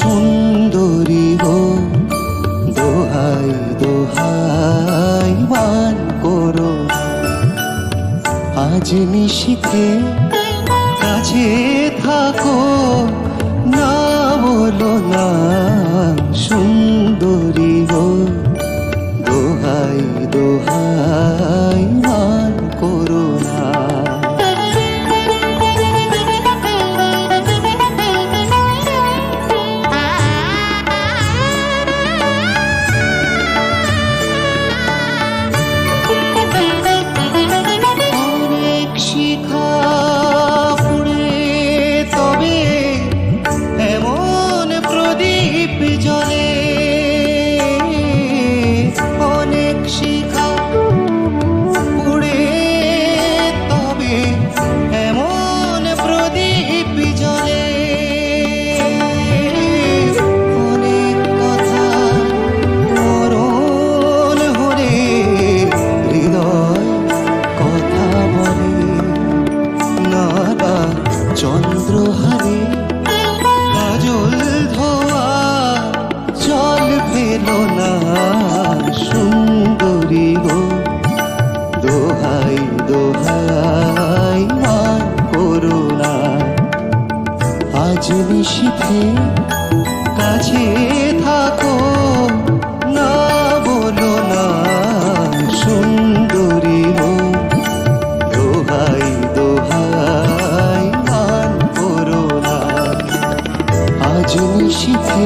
সুন্দরী গো, দোহাই দোহাই মান করো না। আজ নিশীথে কাছে থাকো, না বলো না সুন্দরী গো, দোহাই দোহাই মান করো না। শিখা পুড়ে তবে এমন প্রদীপ জ্বলে, অনেক শিখা পুড়ে তবে এমন প্রদীপ জ্বলে, অনেক কথা মরণ হলে হৃদয় কথা বলে। নালা চন্দ্রহারে কাজল ধোয়া জল ফেলো না সুন্দরী গো, দোহাই দোহাই মান করো না। আজ নিশীথে কাছে থাকো, না বলো না সুন্দরী গো, দোহাই দোহাই মান করো না। আজ নিশীথে